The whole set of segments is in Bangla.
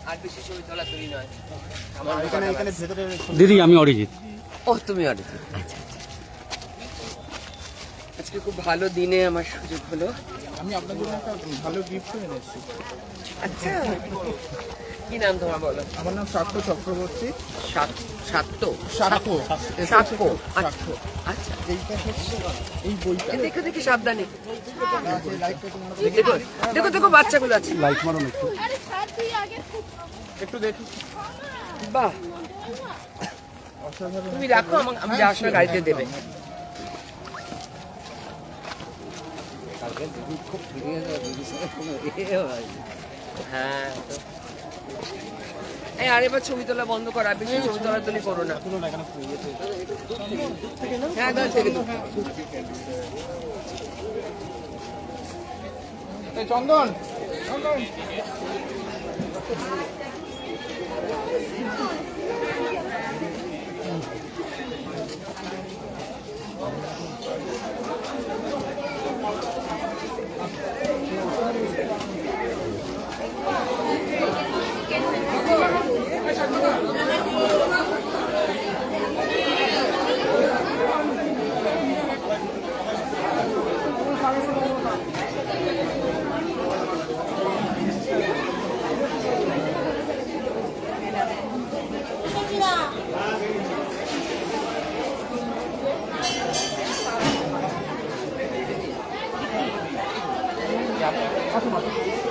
আর বেশি ছবি তোলা তুলি নয়। দিদি আমি অরিজিৎ। ও তুমি অরিজিৎ, আচ্ছা আচ্ছা। আজকে খুব ভালো দিনে আমার সুযোগ হলো। আমি আপনার জন্য একটা ভালো গিফট এনেছি। আচ্ছা, কি নাম তোমার বলো? আমার নাম সাক্ষ্য চক্রবর্তী। সাক্ষ্য। আচ্ছা, এইটা হচ্ছে এই বইটা। দেখো দেখি সাবধানে। দেখো দেখো বাচ্চাগুলো আছে। লাইট মারুন একটু। একটু দেখি। বাহ, অসাধারণ। তুমি রাখো, আমি যাওয়ার সময় গাড়িতে দেবে। হ্যাঁ, এই আরেকবার ছবি তোলা বন্ধ করা, বেশি ছবি তোলা তুলি করো না। হ্যাঁ, দূর থেকে দূর। এই চন্দন, চন্দন।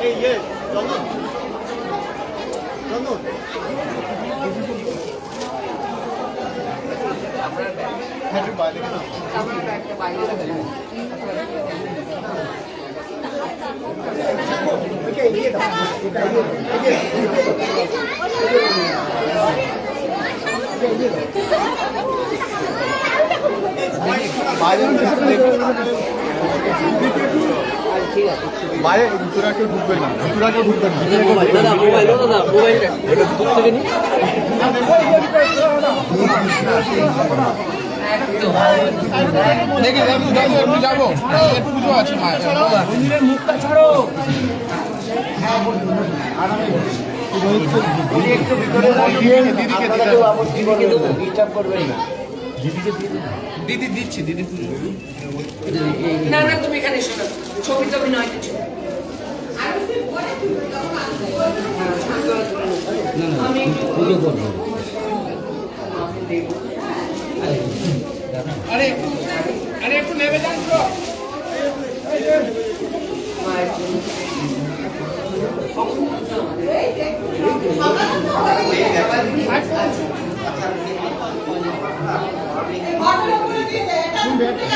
এই যে চন্দন, চন্দন। বাইরে ভিতরে কেউ ঢুকবেন না, ভিতরে কেউ ঢুকবেন না। দেখি দেখি দেখি একটু যাবো, একটু পুজো আছে মায়ের। মুখটা ছাড়ো। দিদি দিচ্ছি, দিদি পুজো। না না, তুমি এখানে এসো না, ছবি টবি নয় কিছু। আমি পুজো করবো। আরে আরে একটু নেমে যান তো।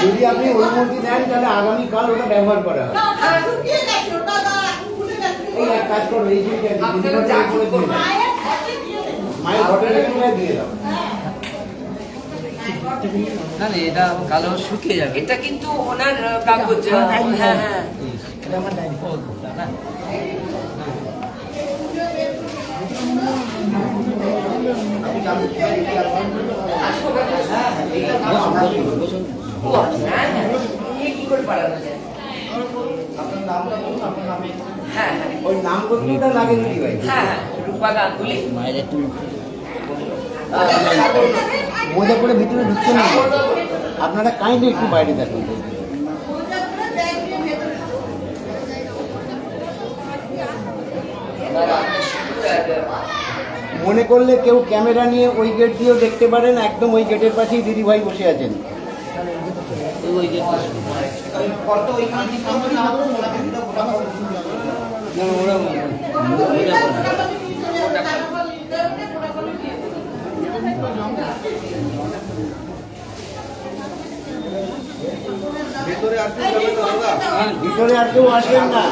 যদি আপনি অনুমতি দেন তাহলে আগামীকাল ওটা ব্যবহার করা হবে। এই এক কাজ করো, এই যে মায়ের ঘটনা দিয়ে দাও। না না, এটা কালো শুকিয়ে যাবে। এটা কিন্তু ওনার কাগজ। হ্যাঁ হ্যাঁ, এটা আমার ডায়েরি। কি করে পাঠানো যায়? আপনার নামটা বলুন, আপনার নামে। হ্যাঁ হ্যাঁ ওই নাম করতেটা লাগে নাকি ভাই? হ্যাঁ হ্যাঁ, রূপা গাঙ্গুলি। মজা করে ভিতরে ঢুকতে না, আপনারা কাইন্ডলি একটু বাইরে থাকুন। মনে করলে কেউ ক্যামেরা নিয়ে ওই গেট দিয়েও দেখতে পারেন, একদম ওই গেটের পাশেই দিদি ভাই বসে আছেন। ভিতরে আর কেউ আসবেন না।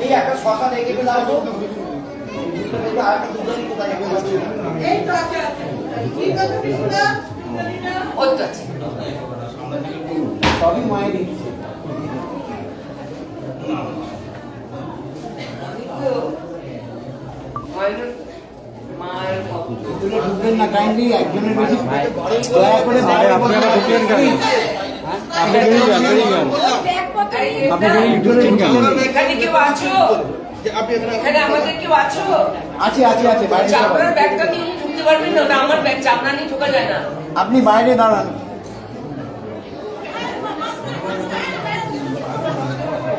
এই একটা শশা রেখে দাও তো। এই তো আছে ঠিক আছে বিষ্ণু ওই তো আছে। সবই মায়ের ইচ্ছে। মায়ের এগুলো ঢুকবেন না কাইন্ডলি, একজনের বেশি দয়া করে বাইরে আপনারা ঢুকলেন কেন? আপনি বেরিয়ে যান, বেরিয়ে যান। আপনি বেরিয়ে ঢুকছেন কেন? এখানে কেউ আছো? এখানে আমাদের কেউ আছো? আছে আছে আছে বাইরে সবাই। আপনার ব্যাগটা নিয়ে ঢুকতে পারবেন না, ওটা আমার ব্যাগ, চাপড়া নিয়ে ঢোকা যায় না। আপনি বাইরে দাঁড়ান।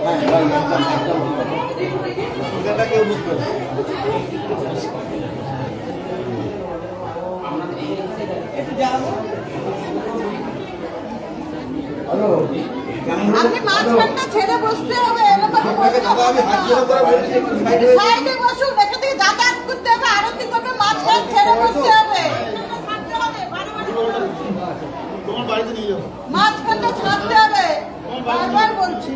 হ্যাঁ ভাই, একদম একদম ওটা কেউ বুঝবে না। হ্যালো, কেমন হলো? আপনি মাঝখানটা ছেড়ে বসতে হবে, এরকম সাইডে বসুন, এখান থেকে যাতায়াত করতে হবে, আরতি করবে, মাঝখান ছেড়ে বসতে হবে। মাঝখানটা ছাড়তে হবে, বারবার বলছি।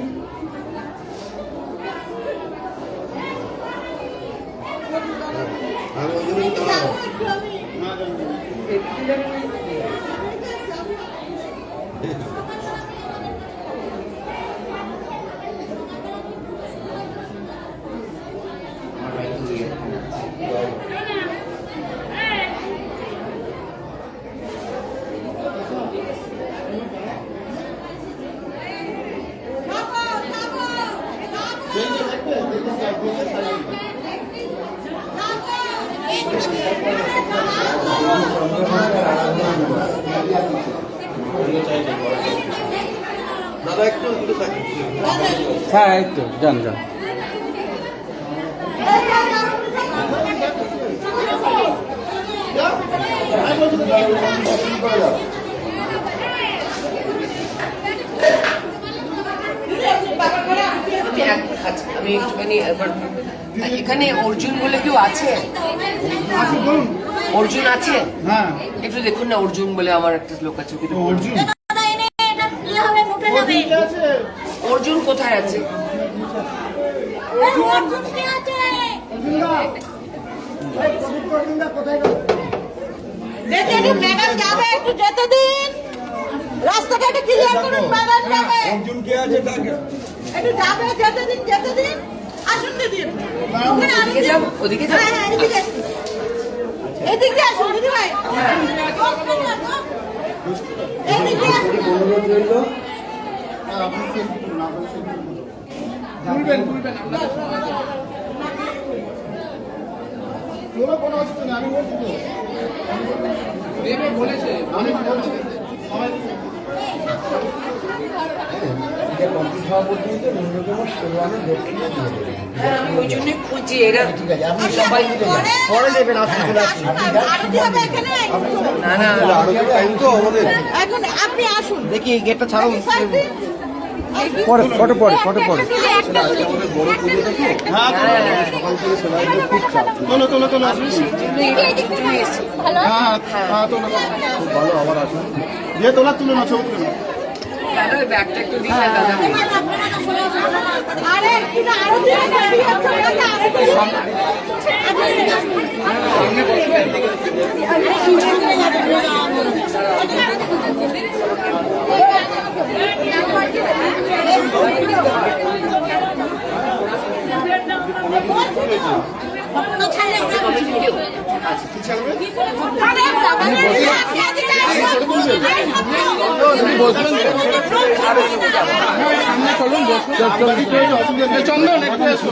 হ্যাঁ, এই তো, যান যান। আচ্ছা, আমি একটুখানি একবার, এখানে অর্জুন বলে কেউ আছে? অর্জুন আছে? হ্যাঁ একটু দেখুন না, অর্জুন বলে আমার একটা লোক আছে, ওকে একটু বলুন। অর্জুন অর্জুন কোথায় আছে? ম্যাডাম যাবে, একটু যেতে দিন, রাস্তাটা একটু ক্লিয়ার করুন। ম্যাডাম যাবে, একটু যাবে, যেতে দিন, যেতে দিন, আসুন দিদি। ওদিকে যাবো, ওদিকে যাবো। হ্যাঁ, এদিকে এদিকে আসুন দিদি ভাই, এদিকে আসুন। অনুরোধ রইল। বলেছে অনেক বলছে কমপ্লিট হওয়া পর্যন্ত ন্যূনতম 16 দক্ষিণে দিয়ে দেবেন। হ্যাঁ, আমি ওই জন্যই খুঁজছি, এরা ঠিক আছে, আপনি সবাই পরে দেবেন, আসুন চলে আসুন। আরতি হবে এখানে। না না এখন আপনি আসুন, দেখি এই গেটটা ছাড়ুন। পরে, ফটো পরে, ফটো পরে। তোলো তোলো তোলো ভালো হ্যাঁ হ্যাঁ তোলো ভালো আবার আসুন দিয়ে তোলা তুলে না ছবি তুলে না দাদা ওই ব্যাগটা একটু দিন না দাদা। আরে কিনা আরতি হবে, চন্দন একটু এসো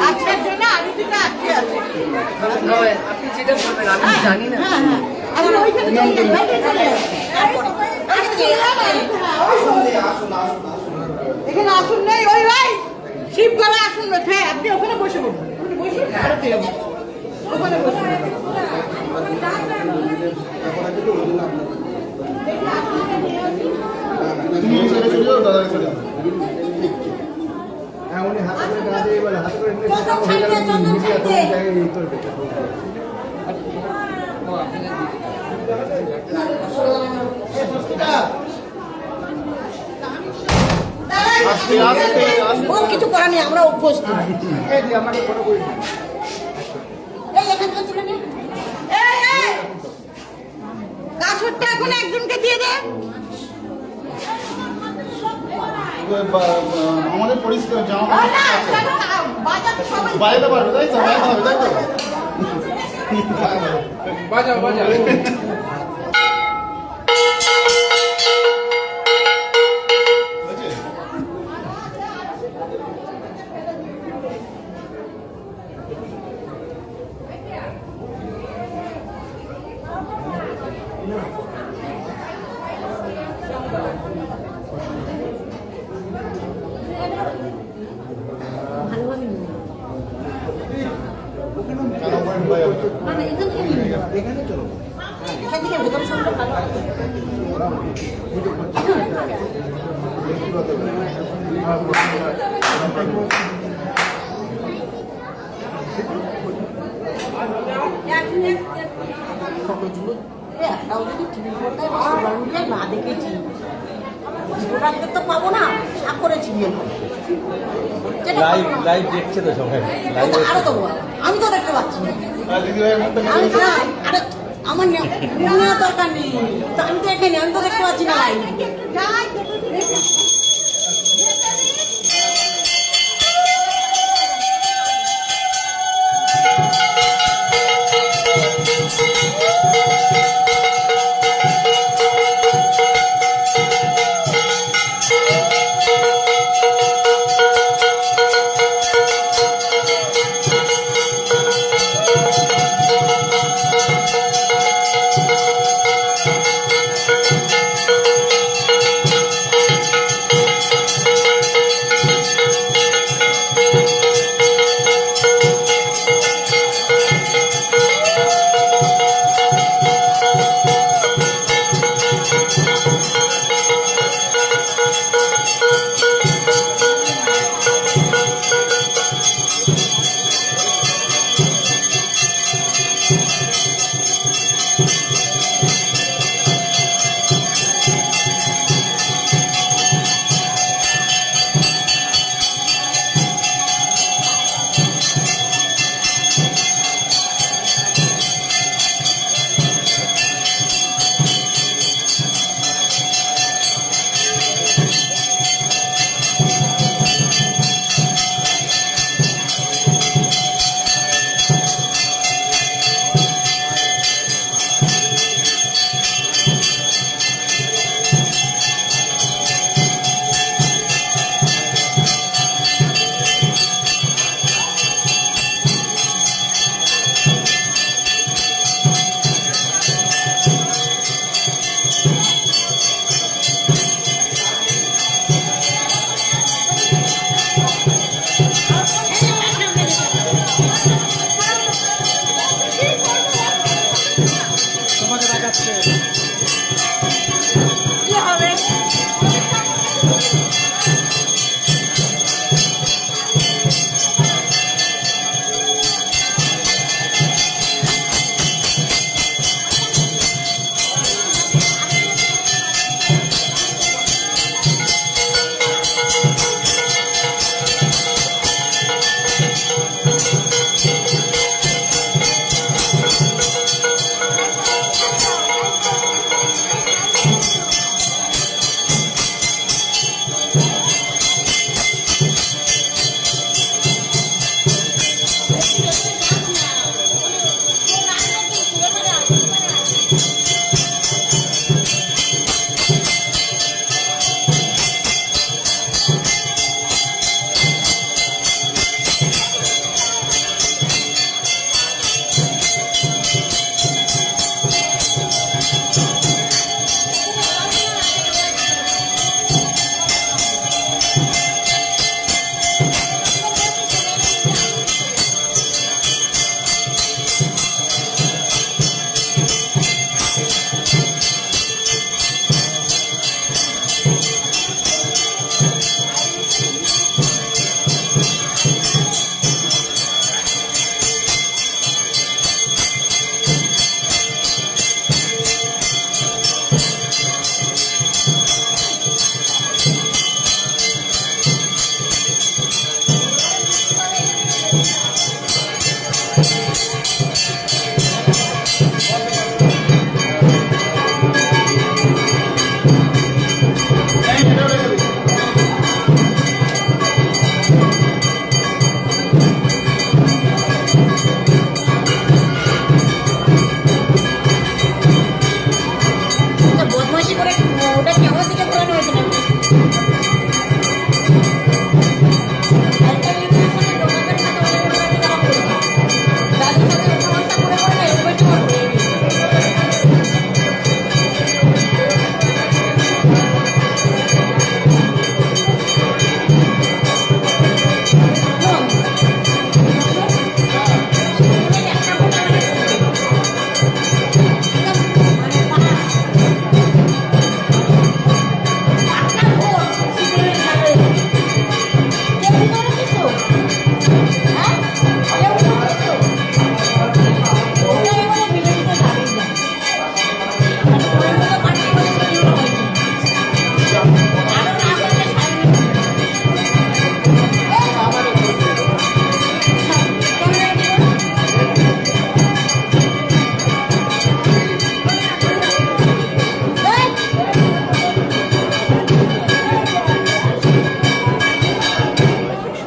আজকের জন্য আরতিটা আটকে আছে। আপনি যেটা বলবেন আমি তো জানি না। এখন ওইখানে চলে যাই, এখানে আসুন নেই, ওই ভাই শিব গলা আসুন না, হ্যাঁ আপনি ওখানে বসে বলুন, বসুন আরতি হবে, ওখানে বসুন। তুমি ছেড়ে চলে যাও দাদা ছেড়ে যাও হ্যাঁ, উনি হাতে করে দাঁড়াতে বলে, হাতে করে নিয়ে সেটা হয়ে গেল, মিডিয়া তো ওই জায়গায় এই করে দেবে। ও আপনাদের ও কিছু করার নেই, আমরা অভ্যস্ত। এই এখানে চলছিল না? এই কাসরটা এখন একজনকে দিয়ে দে। আমাদের পরিষ্কার জামা ও না, কেন বাজাতে সবাই বাজাতে পারবে, তাই তো? বাজাতে হবে, তাই তো? বাজাও বাজাও এখান থেকে ভেতরে শুনলে ভালো হয়। ফটোগুলো একটাও যদি টিভি পর্দায় বাস্তবায়ন না দেখেছি, ভোটারদের তো পাবো না, স্বাক্ষরেছি লাইভ দেখছে তো সবাই। আরো তো বল, আমি তো দেখতে পাচ্ছি না। দিদিভাইয়ের মুখটা আমি তো আরে আমার নেওয়ার দরকার নেই, তো আমি তো এখানে, আমি তো দেখতে পাচ্ছি না live.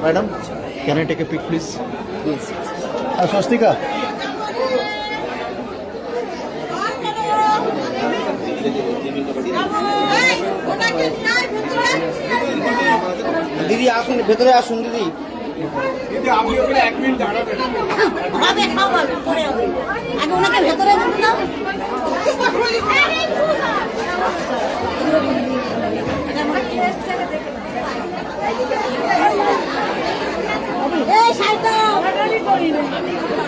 Madam can I take a pic please? Swastika দিদি আসুন, ভেতরে আসুন দিদি। হবে খাবার পরে হবে, আগে ওনাকে ভেতরে যেতে দাও। এই সাইডটা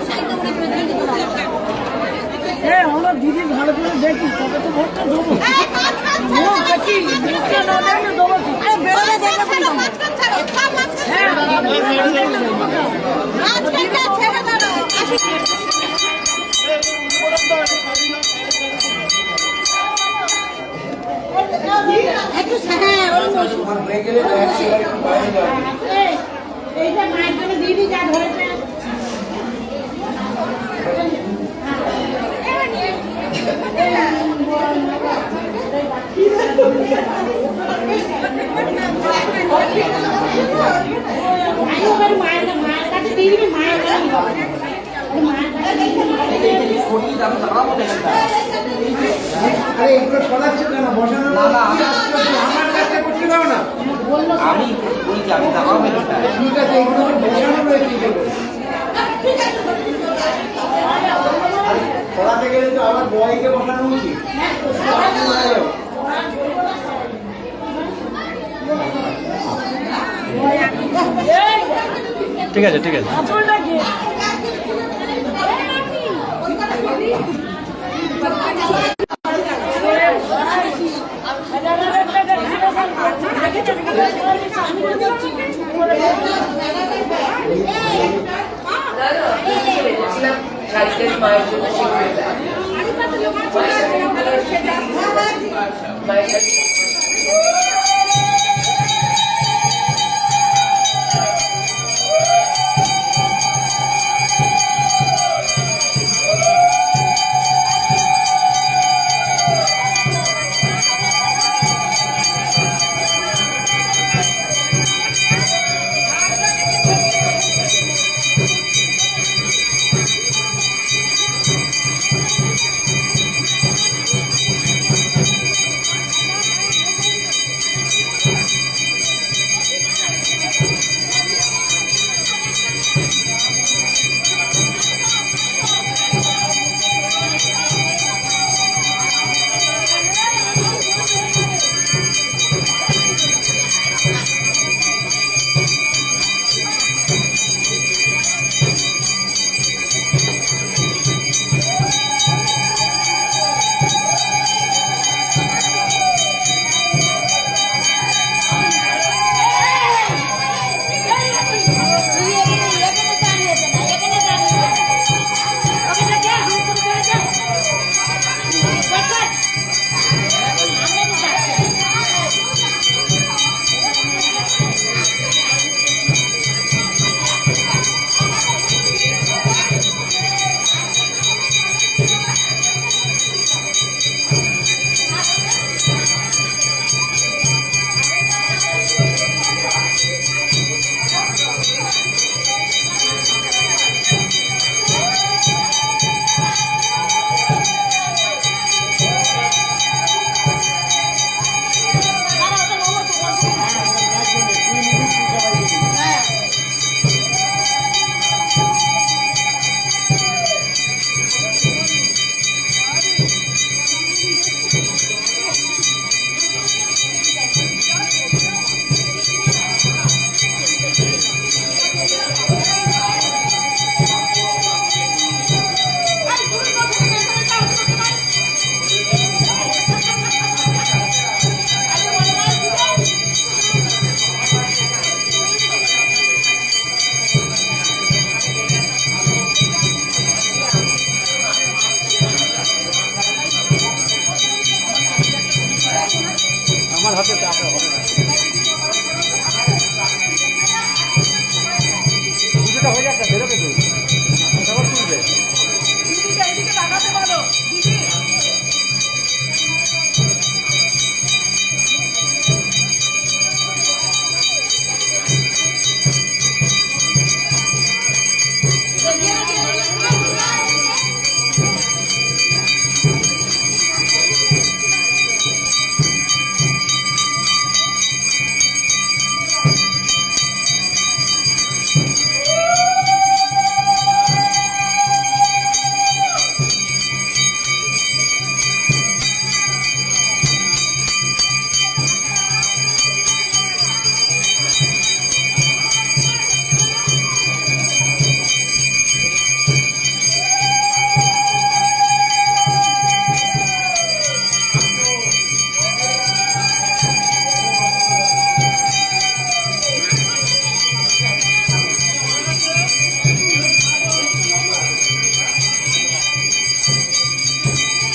সাইডটা ওনাকে ভেতরে যেতে দাও। আমরা দিদি ভালো করে দেখি তবে তো ভোটটা দেবো। মুখ দেখি, মুখটা না দেখলে দেবো কি? আরে বেরোলে দেখবে কোনটা? মাঝখান ছাড়ো, সব মাঝখান ছাড়ো। মাঝখানটা ছেড়ে দাও। একটু হ্যাঁ, এইটা মায়ের জন্য দিদি যা ধরেছে। মায়ের কাছে দিদি, মায়ের কাছে আরে এগুলো ছড়াচ্ছে কেন? বসানো আমার কাছে করতে দাও না। আমি বলছি আমি দাঁড়াবো এটা। ঠিক আছে, এগুলো তো বসানো রয়েছে। ছড়াতে গেলে তো আমার বয়কে বসানো উচিত। ঠিক আছে ঠিক আছে। আসলটা কি? শাড়িটার মায়ের জন্য শিখবে মায়ের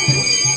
Thank you.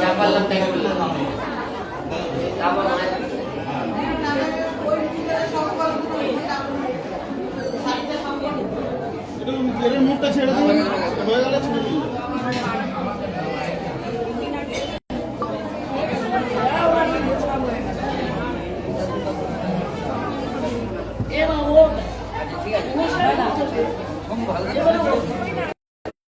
যা পারলাম তাই করলাম। তারপর মুখটা ছেড়ে দিন হয়ে গেলে ছেড়ে দিন। এবার ও ঠিক আছে, খুব ভালো।